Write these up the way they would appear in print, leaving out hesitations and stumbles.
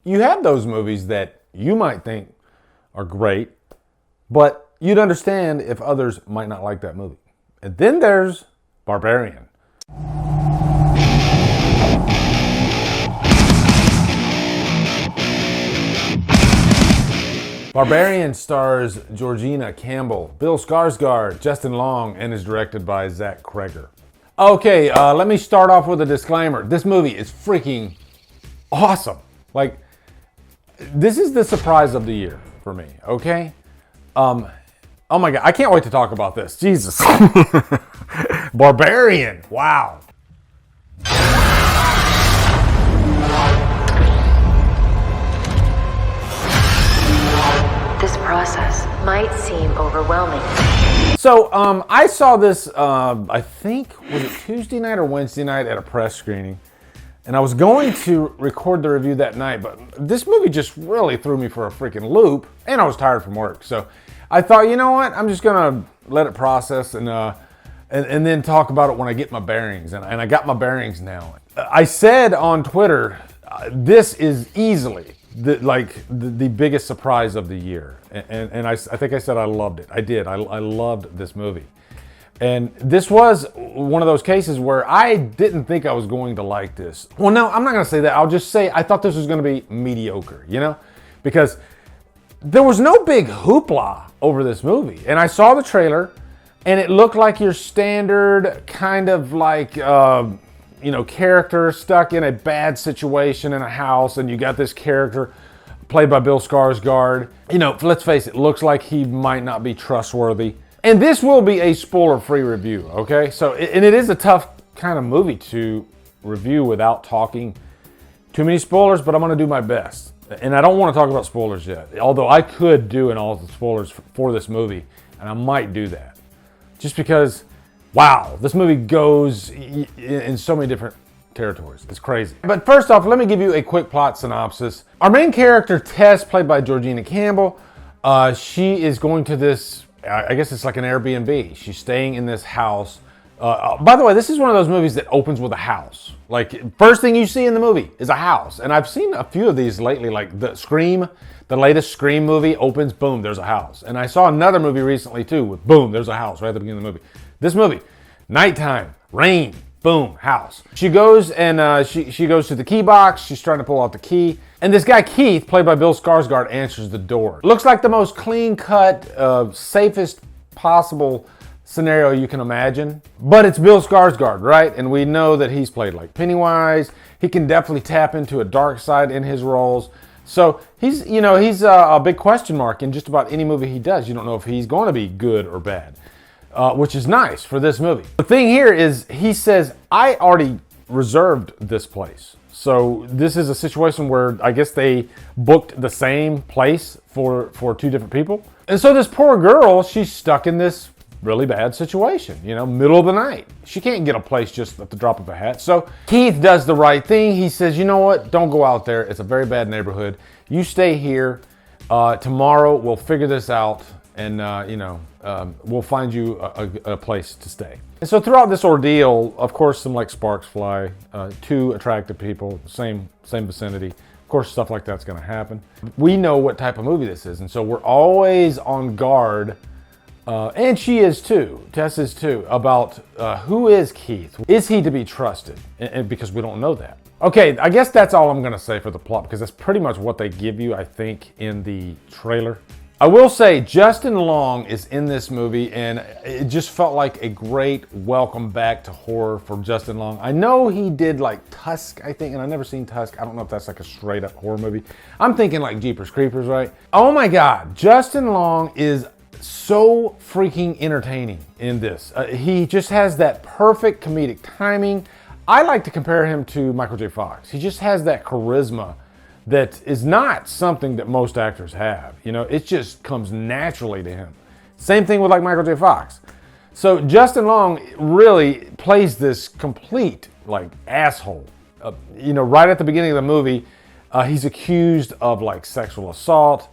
You have those movies that you might think are great, but you'd understand if others might not like that movie. And then there's Barbarian. Barbarian stars Georgina Campbell, Bill Skarsgård, Justin Long, and is directed by Zach Cregger. Okay, let me start off with a disclaimer. This movie is freaking awesome. Like, this is the surprise of the year for me, okay? Oh my God, I can't wait to talk about this. Jesus. Barbarian, wow. This process might seem overwhelming. So, I saw this, I think, was it Tuesday night or Wednesday night at a press screening? And I was going to record the review that night, but this movie just really threw me for a freaking loop, and I was tired from work. So I thought, you know what? I'm just gonna let it process and then talk about it when I get my bearings. And I got my bearings now. I said on Twitter, this is easily the biggest surprise of the year. And I think I said I loved it. I did. I loved this movie. And this was one of those cases where I didn't think I was going to like this. Well, no, I'm not going to say that. I'll just say I thought this was going to be mediocre, you know? Because there was no big hoopla over this movie. And I saw the trailer, and it looked like your standard kind of like, character stuck in a bad situation in a house, and you got this character played by Bill Skarsgård. You know, let's face it, looks like he might not be trustworthy. And this will be a spoiler-free review, okay? So, and it is a tough kind of movie to review without talking too many spoilers, but I'm going to do my best. And I don't want to talk about spoilers yet, although I could do all the spoilers for this movie, and I might do that. Just because, wow, this movie goes in so many different territories. It's crazy. But first off, let me give you a quick plot synopsis. Our main character, Tess, played by Georgina Campbell, she is going to this, I guess it's like an Airbnb. She's staying in this house. By the way, this is one of those movies that opens with a house. Like, first thing you see in the movie is a house. And I've seen a few of these lately, like the latest Scream movie opens, boom, there's a house. And I saw another movie recently too, with boom, there's a house right at the beginning of the movie. This movie, nighttime, rain, boom, house. She goes and she goes to the key box. She's trying to pull out the key. And this guy, Keith, played by Bill Skarsgård, answers the door. Looks like the most clean-cut, safest possible scenario you can imagine. But it's Bill Skarsgård, right? And we know that he's played like Pennywise. He can definitely tap into a dark side in his roles. So he's a big question mark in just about any movie he does. You don't know if he's going to be good or bad. Which is nice for this movie. The thing here is he says, I already reserved this place. So this is a situation where I guess they booked the same place for two different people. And so this poor girl, she's stuck in this really bad situation, middle of the night. She can't get a place just at the drop of a hat. So Keith does the right thing. He says, you know what? Don't go out there. It's a very bad neighborhood. You stay here. Tomorrow we'll figure this out. And, we'll find you a place to stay. And so throughout this ordeal, of course, some like sparks fly, two attractive people, same vicinity. Of course, stuff like that's going to happen. We know what type of movie this is. And so we're always on guard, and she is too, Tess is too, about who is Keith? Is he to be trusted? And because we don't know that. Okay, I guess that's all I'm going to say for the plot, because that's pretty much what they give you, I think, in the trailer. I will say Justin Long is in this movie, and it just felt like a great welcome back to horror for Justin Long. I know he did like Tusk, I think, and I've never seen Tusk. I don't know if that's like a straight up horror movie. I'm thinking like Jeepers Creepers, right? Oh my God, Justin Long is so freaking entertaining in this. He just has that perfect comedic timing. I like to compare him to Michael J. Fox. He just has that charisma that is not something that most actors have. It just comes naturally to him. Same thing with like Michael J. Fox. So Justin Long really plays this complete like asshole. Right at the beginning of the movie, he's accused of like sexual assault.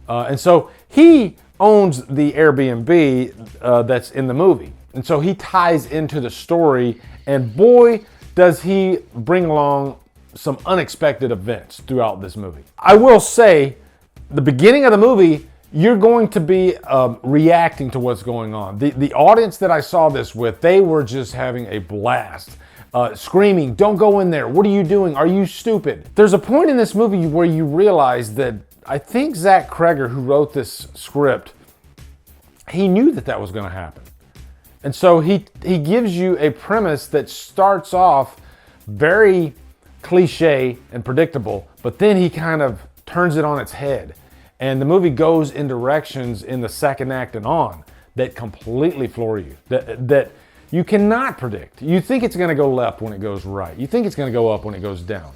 And so he owns the Airbnb that's in the movie. And so he ties into the story, and boy, does he bring along some unexpected events throughout this movie. I will say, the beginning of the movie, you're going to be reacting to what's going on. The audience that I saw this with, they were just having a blast. Screaming, "Don't go in there. What are you doing? Are you stupid?" There's a point in this movie where you realize that I think Zach Kreger, who wrote this script, he knew that that was going to happen. And so he gives you a premise that starts off very cliche and predictable, but then he kind of turns it on its head. And the movie goes in directions in the second act and on that completely floor you, that you cannot predict. You think it's going to go left when it goes right. You think it's going to go up when it goes down,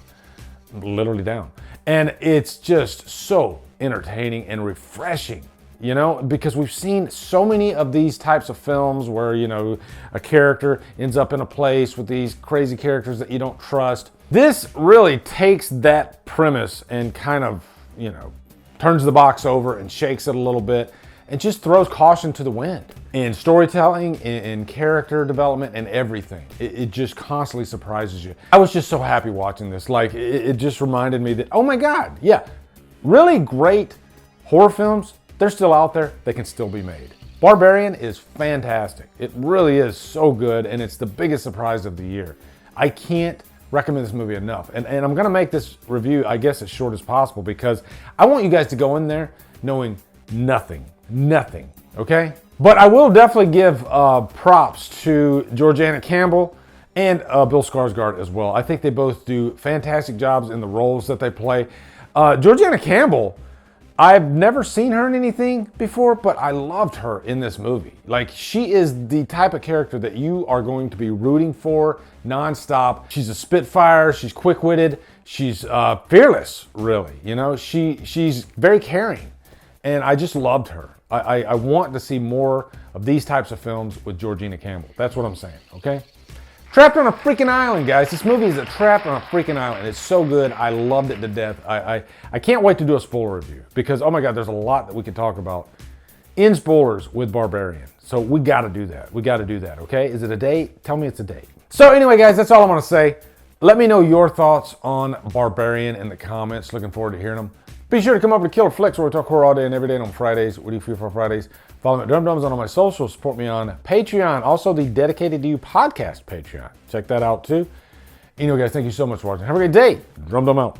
literally down. And it's just so entertaining and refreshing, you know, because we've seen so many of these types of films where, you know, a character ends up in a place with these crazy characters that you don't trust. This really takes that premise and kind of, you know, turns the box over and shakes it a little bit and just throws caution to the wind in storytelling, in character development, and everything. It just constantly surprises you. I was just so happy watching this. Like, it just reminded me that, oh my God, yeah, really great horror films, they're still out there, they can still be made. Barbarian is fantastic. It really is so good, and it's the biggest surprise of the year. I can't recommend this movie enough. And I'm gonna make this review, I guess, as short as possible because I want you guys to go in there knowing nothing, okay? But I will definitely give props to Georgiana Campbell and Bill Skarsgård as well. I think they both do fantastic jobs in the roles that they play. Georgiana Campbell, I've never seen her in anything before, but I loved her in this movie. Like, she is the type of character that you are going to be rooting for nonstop. She's a spitfire, she's quick-witted, she's fearless, really. You know, she's very caring, and I just loved her. I want to see more of these types of films with Georgina Campbell. That's what I'm saying, okay? Trapped on a freaking island, guys. This movie is a trapped on a freaking island. It's so good. I loved it to death. I can't wait to do a spoiler review because, oh my God, there's a lot that we could talk about in spoilers with Barbarian. So we got to do that. We got to do that, okay? Is it a date? Tell me it's a date. So anyway, guys, that's all I want to say. Let me know your thoughts on Barbarian in the comments. Looking forward to hearing them. Be sure to come over to Killer Flicks where we talk horror all day and every day on Fridays. What do you feel for Fridays? Follow me at Drumdums on all my socials. Support me on Patreon. Also, the Dedicated to You podcast Patreon. Check that out too. Anyway, guys, thank you so much for watching. Have a great day. Drumdum out.